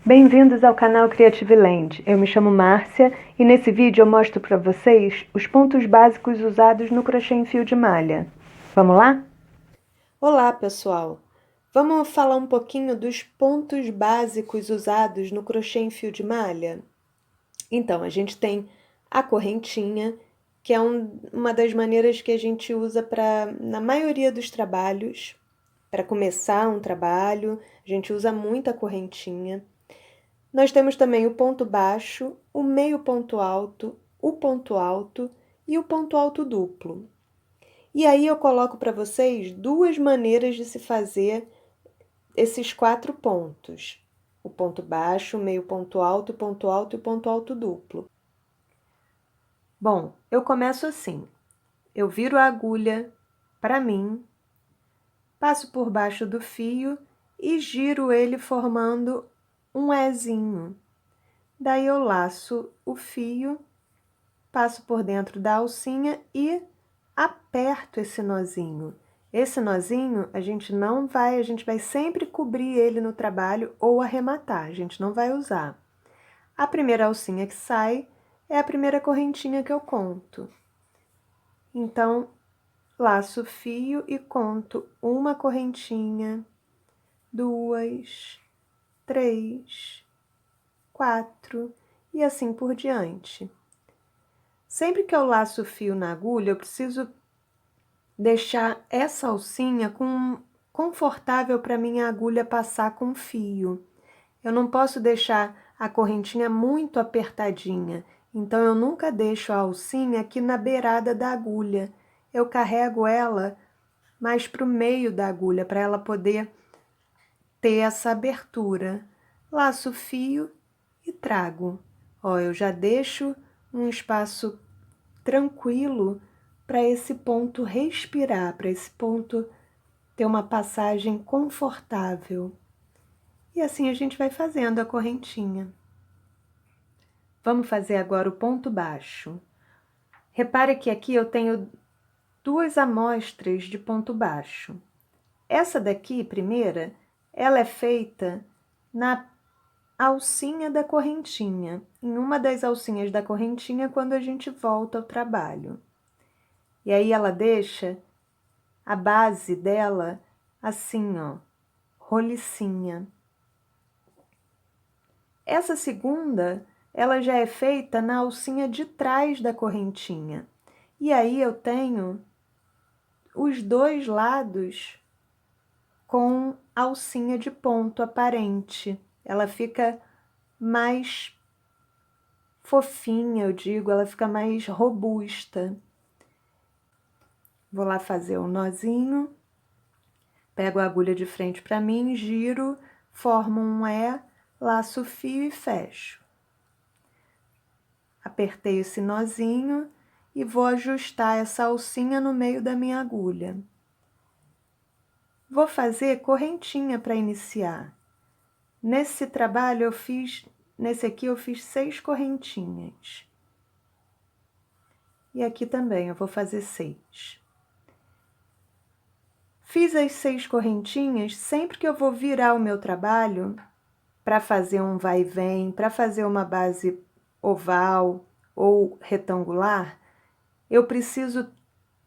Bem-vindos ao canal Creative Land. Eu me chamo Márcia e nesse vídeo eu mostro para vocês os pontos básicos usados no crochê em fio de malha. Vamos lá? Olá, pessoal! Vamos falar um pouquinho dos pontos básicos usados no crochê em fio de malha? Então, a gente tem a correntinha, que é uma das maneiras que a gente usa na maioria dos trabalhos. Para começar um trabalho, a gente usa muito a correntinha. Nós temos também o ponto baixo, o meio ponto alto, o ponto alto e o ponto alto duplo. E aí eu coloco para vocês duas maneiras de se fazer esses 4 pontos. O ponto baixo, o meio ponto alto e o ponto alto duplo. Bom, eu começo assim. Eu viro a agulha para mim, passo por baixo do fio e giro ele formando um Ezinho. Daí eu laço o fio, passo por dentro da alcinha e aperto esse nozinho. Esse nozinho a gente vai sempre cobrir ele no trabalho ou arrematar, a gente não vai usar. A primeira alcinha que sai é a primeira correntinha que eu conto. Então, laço o fio e conto uma correntinha, 2, 3, 4 e assim por diante. Sempre que eu laço o fio na agulha, eu preciso deixar essa alcinha confortável para minha agulha passar com fio. Eu não posso deixar a correntinha muito apertadinha, então eu nunca deixo a alcinha aqui na beirada da agulha. Eu carrego ela mais para o meio da agulha, para ela poder ter essa abertura. Laço o fio e trago. Ó, eu já deixo um espaço tranquilo para esse ponto respirar, para esse ponto ter uma passagem confortável. E assim a gente vai fazendo a correntinha. Vamos fazer agora o ponto baixo. Repare que aqui eu tenho 2 amostras de ponto baixo. Essa daqui, primeira, ela é feita na alcinha da correntinha, em uma das alcinhas da correntinha quando a gente volta ao trabalho. E aí ela deixa a base dela assim, ó, rolicinha. Essa segunda, ela já é feita na alcinha de trás da correntinha. E aí eu tenho os dois lados com alcinha de ponto aparente. Ela fica mais fofinha, eu digo, ela fica mais robusta. Vou lá fazer um nozinho, pego a agulha de frente para mim, giro, formo um E, laço o fio e fecho. Apertei esse nozinho e vou ajustar essa alcinha no meio da minha agulha. Vou fazer correntinha para iniciar. Nesse trabalho nesse aqui eu fiz 6 correntinhas. E aqui também eu vou fazer 6. Fiz as 6 correntinhas, sempre que eu vou virar o meu trabalho, para fazer um vai e vem, para fazer uma base oval ou retangular, eu preciso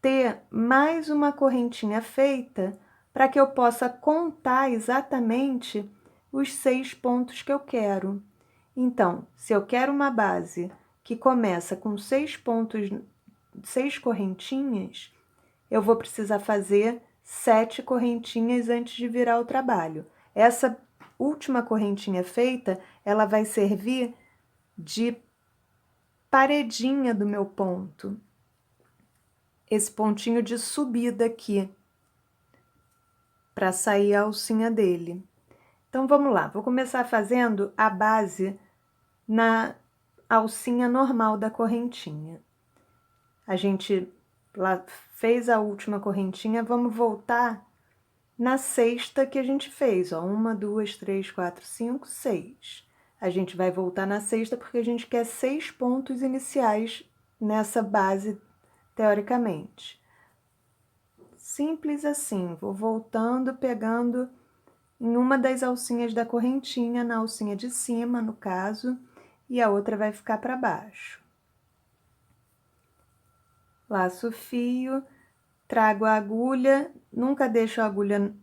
ter mais uma correntinha feita para que eu possa contar exatamente os 6 pontos que eu quero. Então, se eu quero uma base que começa com 6 pontos, 6 correntinhas, eu vou precisar fazer 7 correntinhas antes de virar o trabalho. Essa última correntinha feita, ela vai servir de paredinha do meu ponto. Esse pontinho de subida aqui, para sair a alcinha dele. Então, vamos lá. Vou começar fazendo a base na alcinha normal da correntinha. A gente lá fez a última correntinha, vamos voltar na sexta que a gente fez, ó, 1, 2, 3, 4, 5, 6. A gente vai voltar na sexta porque a gente quer 6 pontos iniciais nessa base, teoricamente. Simples assim, vou voltando, pegando em uma das alcinhas da correntinha, na alcinha de cima, no caso, e a outra vai ficar para baixo. Laço o fio, trago a agulha, nunca deixo a agulha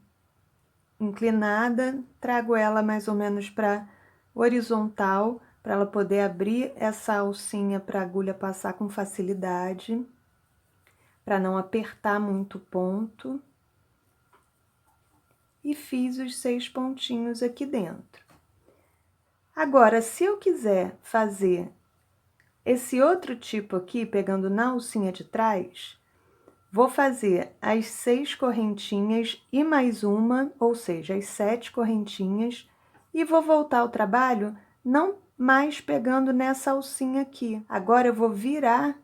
inclinada, trago ela mais ou menos para horizontal, para ela poder abrir essa alcinha para a agulha passar com facilidade, para não apertar muito o ponto. E fiz os 6 pontinhos aqui dentro. Agora, se eu quiser fazer esse outro tipo aqui, pegando na alcinha de trás, vou fazer as 6 correntinhas e mais uma, ou seja, as 7 correntinhas, e vou voltar ao trabalho não mais pegando nessa alcinha aqui. Agora eu vou virar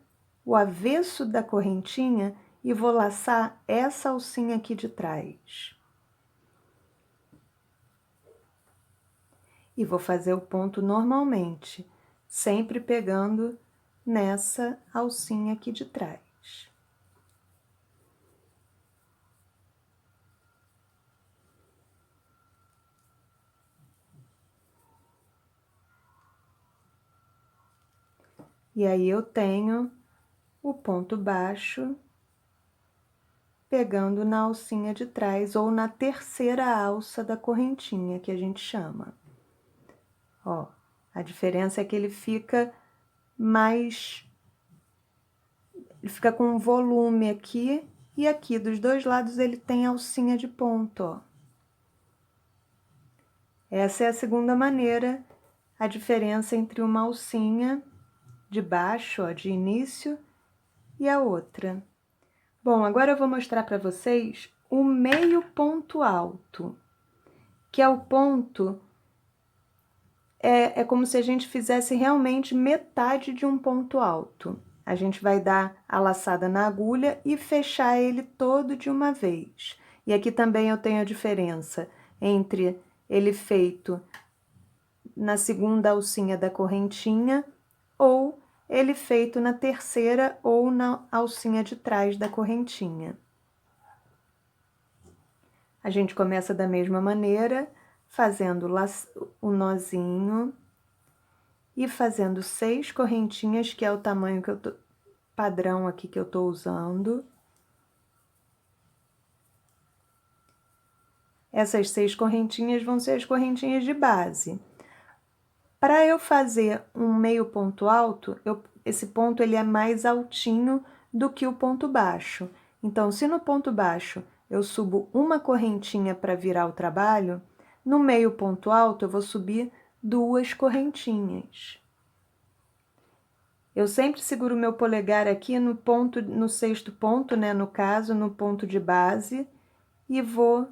o avesso da correntinha e vou laçar essa alcinha aqui de trás. E vou fazer o ponto normalmente, sempre pegando nessa alcinha aqui de trás. E aí eu tenho o ponto baixo pegando na alcinha de trás ou na terceira alça da correntinha, que a gente chama. Ó, a diferença é que ele fica mais... Ele fica com um volume aqui e aqui. Dos dois lados ele tem alcinha de ponto, ó. Essa é a segunda maneira, a diferença entre uma alcinha de baixo, ó, de início, e a outra. Bom, agora eu vou mostrar para vocês o meio ponto alto, que é o ponto... É como se a gente fizesse realmente metade de um ponto alto. A gente vai dar a laçada na agulha e fechar ele todo de uma vez. E aqui também eu tenho a diferença entre ele feito na segunda alcinha da correntinha ou ele feito na terceira ou na alcinha de trás da correntinha. A gente começa da mesma maneira, fazendo o nozinho e fazendo 6 correntinhas, que é o tamanho que eu tô, padrão aqui que eu tô usando. Essas 6 correntinhas vão ser as correntinhas de base. Para eu fazer um meio ponto alto, esse ponto ele é mais altinho do que o ponto baixo. Então, se no ponto baixo eu subo uma correntinha para virar o trabalho, no meio ponto alto eu vou subir 2 correntinhas. Eu sempre seguro o meu polegar aqui no ponto, no 6º ponto, né, no caso, no ponto de base, e vou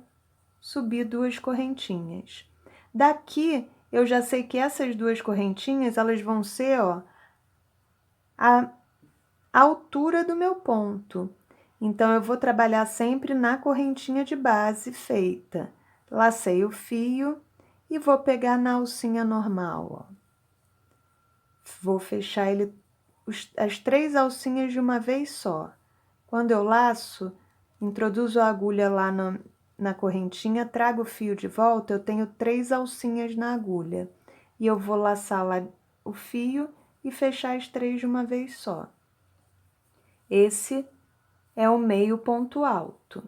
subir 2 correntinhas. Daqui, eu já sei que essas 2 correntinhas, elas vão ser, ó, a altura do meu ponto. Então, eu vou trabalhar sempre na correntinha de base feita. Lacei o fio e vou pegar na alcinha normal, ó. Vou fechar ele, as 3 alcinhas de uma vez só. Quando eu laço, introduzo a agulha lá na correntinha, trago o fio de volta, eu tenho 3 alcinhas na agulha. E eu vou laçar lá o fio e fechar as 3 de uma vez só. Esse é o meio ponto alto.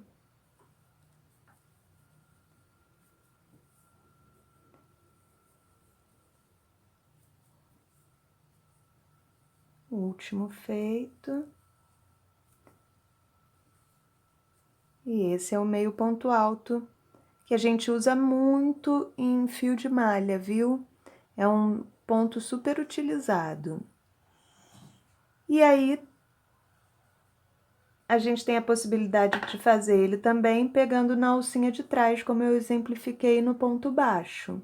O último feito. E esse é o meio ponto alto, que a gente usa muito em fio de malha, viu? É um ponto super utilizado. E aí, a gente tem a possibilidade de fazer ele também pegando na alcinha de trás, como eu exemplifiquei no ponto baixo.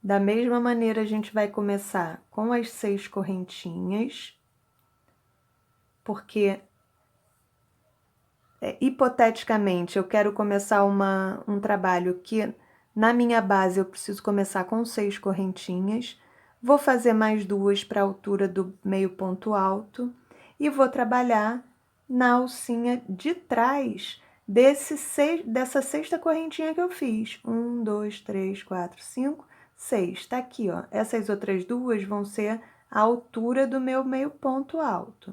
Da mesma maneira, a gente vai começar com as 6 correntinhas, porque, hipoteticamente, eu quero começar um trabalho que, na minha base, eu preciso começar com 6 correntinhas, vou fazer mais 2 para a altura do meio ponto alto, e vou trabalhar na alcinha de trás dessa sexta correntinha que eu fiz. 1, 2, 3, 4, 5, 6. Tá aqui, ó. Essas outras duas vão ser a altura do meu meio ponto alto.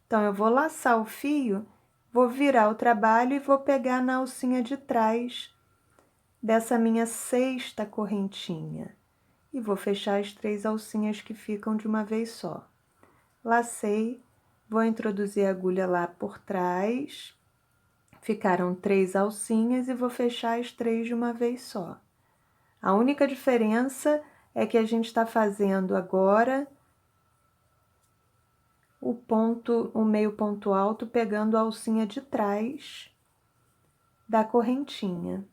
Então, eu vou laçar o fio, vou virar o trabalho e vou pegar na alcinha de trás dessa minha sexta correntinha. E vou fechar as 3 alcinhas que ficam de uma vez só. Lacei, vou introduzir a agulha lá por trás. Ficaram 3 alcinhas e vou fechar as 3 de uma vez só. A única diferença é que a gente está fazendo agora o meio ponto alto pegando a alcinha de trás da correntinha.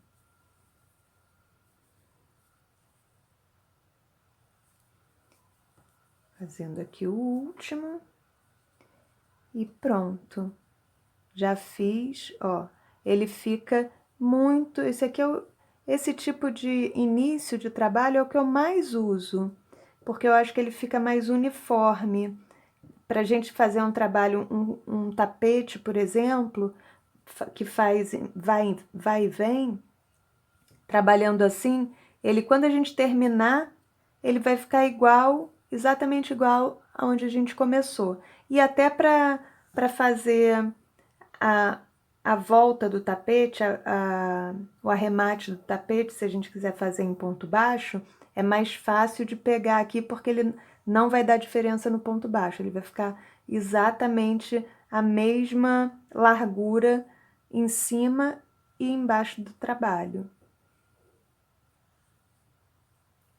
Fazendo aqui o último e pronto. Já fiz, ó, ele fica muito, esse tipo de início de trabalho é o que eu mais uso, porque eu acho que ele fica mais uniforme. Para a gente fazer um trabalho, um tapete, por exemplo, que vai e vem, trabalhando assim, ele quando a gente terminar, ele vai ficar exatamente igual aonde a gente começou. E até para fazer a volta do tapete, o arremate do tapete, se a gente quiser fazer em ponto baixo, é mais fácil de pegar aqui porque ele não vai dar diferença no ponto baixo, ele vai ficar exatamente a mesma largura em cima e embaixo do trabalho.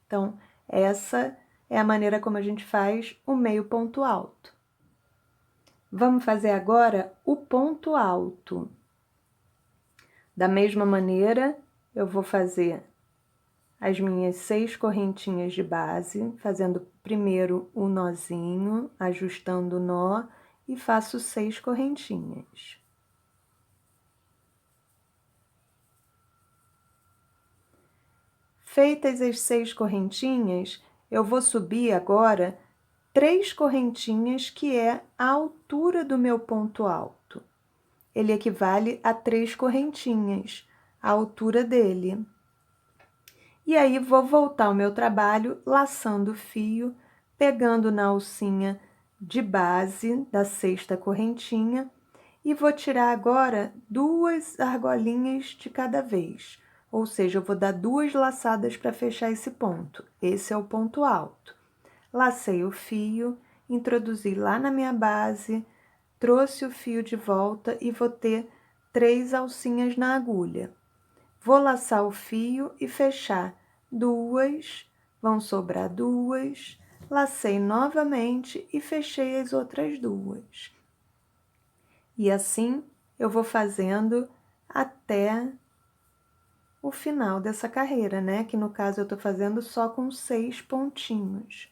Então, essa é a maneira como a gente faz o meio ponto alto. Vamos fazer agora o ponto alto. Da mesma maneira, eu vou fazer as minhas 6 correntinhas de base, fazendo primeiro o nozinho, ajustando o nó e faço 6 correntinhas. Feitas as 6 correntinhas, eu vou subir agora 3 correntinhas, que é a altura do meu ponto alto. Ele equivale a 3 correntinhas, a altura dele. E aí, vou voltar ao meu trabalho laçando o fio, pegando na alcinha de base da sexta correntinha e vou tirar agora 2 argolinhas de cada vez. Ou seja, eu vou dar 2 laçadas para fechar esse ponto. Esse é o ponto alto. Lacei o fio, introduzi lá na minha base, trouxe o fio de volta e vou ter 3 alcinhas na agulha. Vou laçar o fio e fechar 2, vão sobrar 2, lacei novamente e fechei as outras 2. E assim eu vou fazendo até o final dessa carreira, né? Que no caso eu tô fazendo só com 6 pontinhos,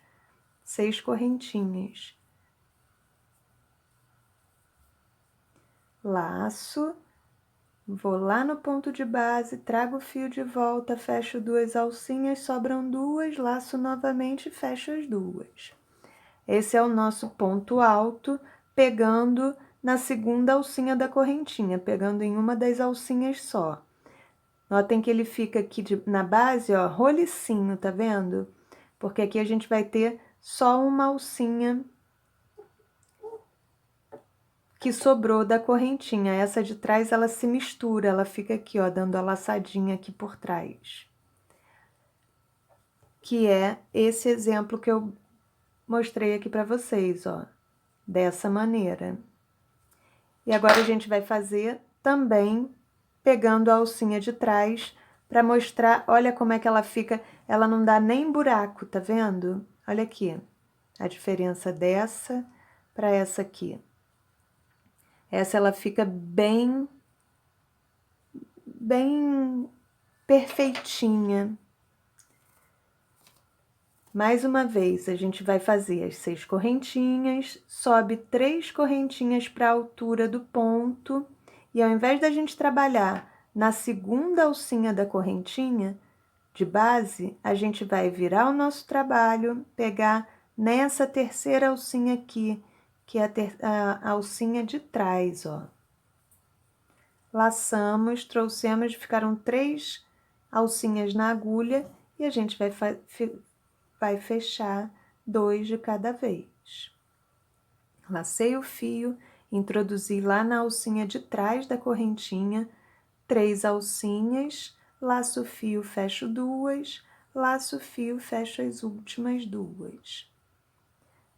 6 correntinhas. Laço. Vou lá no ponto de base, trago o fio de volta, fecho 2 alcinhas, sobram 2, laço novamente e fecho as 2. Esse é o nosso ponto alto, pegando na segunda alcinha da correntinha, pegando em uma das alcinhas só. Notem que ele fica aqui na base, ó, rolicinho, tá vendo? Porque aqui a gente vai ter só uma alcinha que sobrou da correntinha. Essa de trás, ela se mistura, ela fica aqui, ó, dando a laçadinha aqui por trás. Que é esse exemplo que eu mostrei aqui para vocês, ó, dessa maneira. E agora a gente vai fazer também pegando a alcinha de trás para mostrar, olha como é que ela fica, ela não dá nem buraco, tá vendo? Olha aqui, a diferença dessa para essa aqui. Essa ela fica bem perfeitinha. Mais uma vez, a gente vai fazer as 6 correntinhas, sobe 3 correntinhas para a altura do ponto, e ao invés da gente trabalhar na segunda alcinha da correntinha de base, a gente vai virar o nosso trabalho, pegar nessa terceira alcinha aqui, que é a alcinha de trás, ó. laçamos, trouxemos, ficaram 3 alcinhas na agulha e a gente vai fechar 2 de cada vez. Lacei o fio, introduzi lá na alcinha de trás da correntinha, 3 alcinhas, laço o fio, fecho 2, laço o fio, fecho as últimas 2.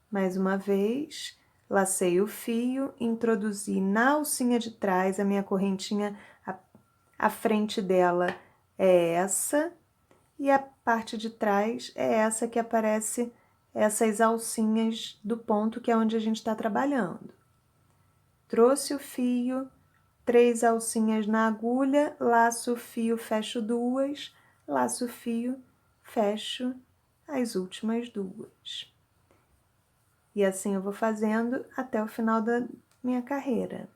Mais uma vez, lacei o fio, introduzi na alcinha de trás, a minha correntinha, a frente dela é essa, e a parte de trás é essa que aparece essas alcinhas do ponto, que é onde a gente está trabalhando. Trouxe o fio, 3 alcinhas na agulha, laço o fio, fecho 2, laço o fio, fecho as últimas 2. E assim eu vou fazendo até o final da minha carreira.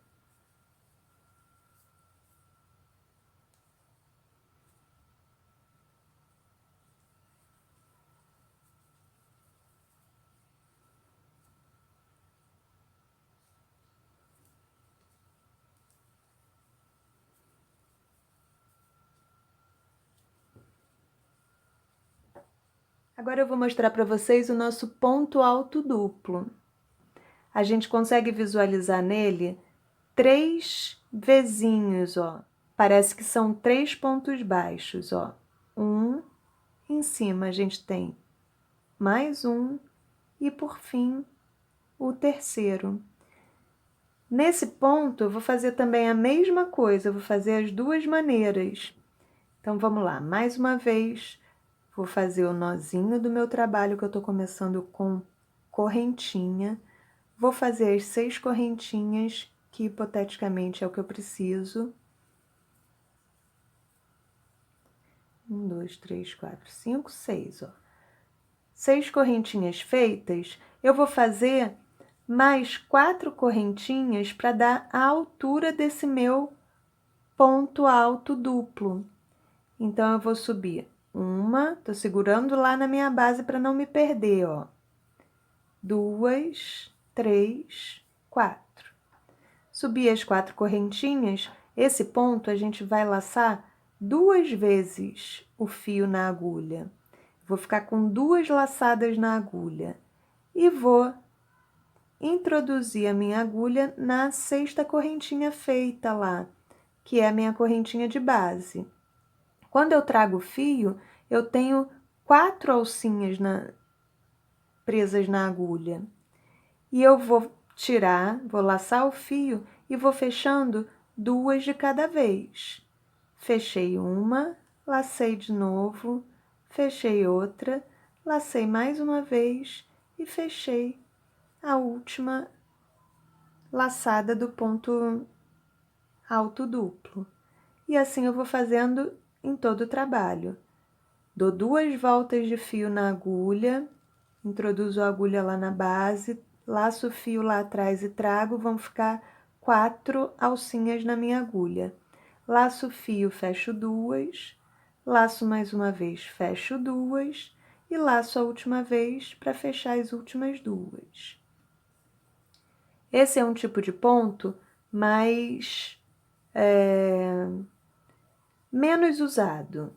Agora eu vou mostrar para vocês o nosso ponto alto duplo. A gente consegue visualizar nele 3 Vzinhos, ó. Parece que são 3 pontos baixos, ó. Em cima a gente tem mais um e por fim o terceiro. Nesse ponto eu vou fazer também a mesma coisa, eu vou fazer as duas maneiras. Então vamos lá, mais uma vez, vou fazer o nozinho do meu trabalho que eu tô começando com correntinha. Vou fazer as 6 correntinhas, que hipoteticamente é o que eu preciso. 1, 2, 3, 4, 5, 6, ó. 6 correntinhas feitas, eu vou fazer mais 4 correntinhas para dar a altura desse meu ponto alto duplo. Então, eu vou subir uma, tô segurando lá na minha base para não me perder, ó. 2, 3, 4. Subi as 4 correntinhas, esse ponto a gente vai laçar 2 vezes o fio na agulha. Vou ficar com 2 laçadas na agulha e vou introduzir a minha agulha na 6ª correntinha feita lá, que é a minha correntinha de base. Quando eu trago o fio, eu tenho 4 alcinhas presas na agulha. E eu vou tirar, vou laçar o fio e vou fechando 2 de cada vez. Fechei uma, lacei de novo, fechei outra, lacei mais uma vez e fechei a última laçada do ponto alto duplo. E assim eu vou fazendo em todo o trabalho. Dou 2 voltas de fio na agulha, introduzo a agulha lá na base, laço o fio lá atrás e trago, vão ficar 4 alcinhas na minha agulha. Laço o fio, fecho 2, laço mais uma vez, fecho 2 e laço a última vez para fechar as últimas 2. Esse é um tipo de ponto mais menos usado.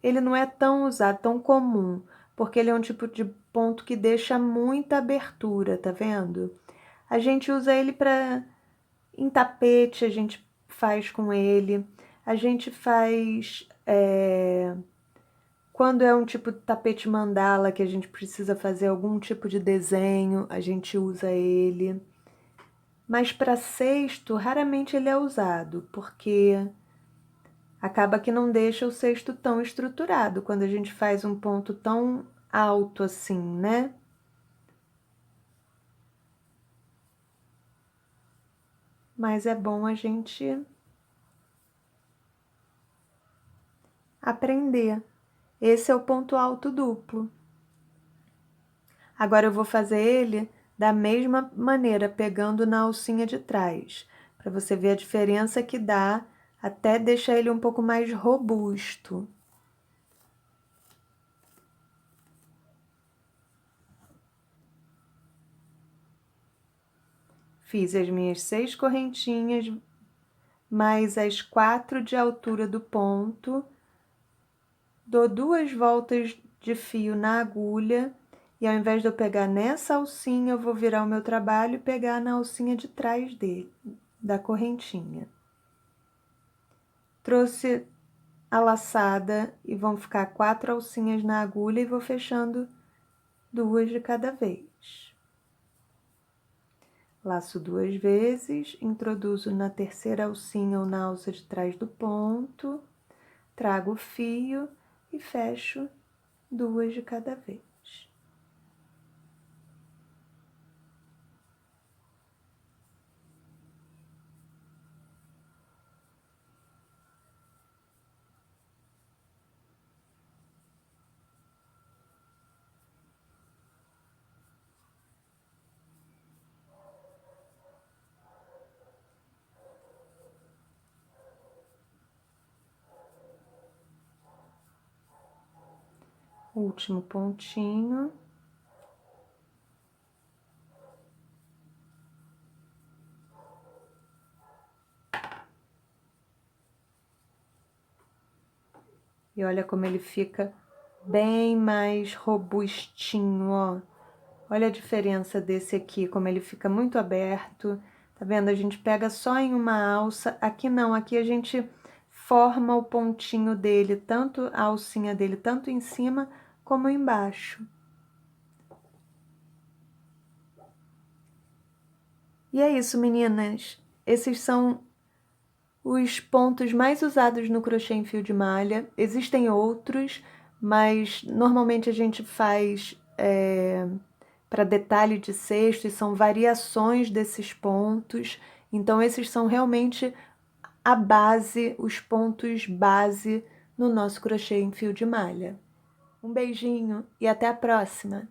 Ele não é tão usado, tão comum, porque ele é um tipo de ponto que deixa muita abertura, tá vendo? A gente usa ele para em tapete, a gente faz com ele. A gente faz quando é um tipo de tapete mandala que a gente precisa fazer algum tipo de desenho, a gente usa ele. Mas para cesto, raramente ele é usado, porque acaba que não deixa o cesto tão estruturado quando a gente faz um ponto tão alto assim, né? Mas é bom a gente aprender. Esse é o ponto alto duplo. Agora eu vou fazer ele da mesma maneira, pegando na alcinha de trás, para você ver a diferença que dá, até deixar ele um pouco mais robusto. Fiz as minhas 6 correntinhas, mais as 4 de altura do ponto, dou 2 voltas de fio na agulha e ao invés de eu pegar nessa alcinha, eu vou virar o meu trabalho e pegar na alcinha de trás dele, da correntinha. Trouxe a laçada e vão ficar 4 alcinhas na agulha e vou fechando 2 de cada vez. Laço 2 vezes, introduzo na terceira alcinha ou na alça de trás do ponto, trago o fio e fecho 2 de cada vez. Último pontinho. E olha como ele fica bem mais robustinho, ó. Olha a diferença desse aqui, como ele fica muito aberto. Tá vendo? A gente pega só em uma alça. Aqui não, aqui a gente forma o pontinho dele, tanto a alcinha dele, tanto em cima como embaixo. E é isso, meninas. Esses são os pontos mais usados no crochê em fio de malha. Existem outros, mas normalmente a gente faz para detalhe de cesto e são variações desses pontos. Então, esses são realmente a base, os pontos base no nosso crochê em fio de malha. Um beijinho e até a próxima!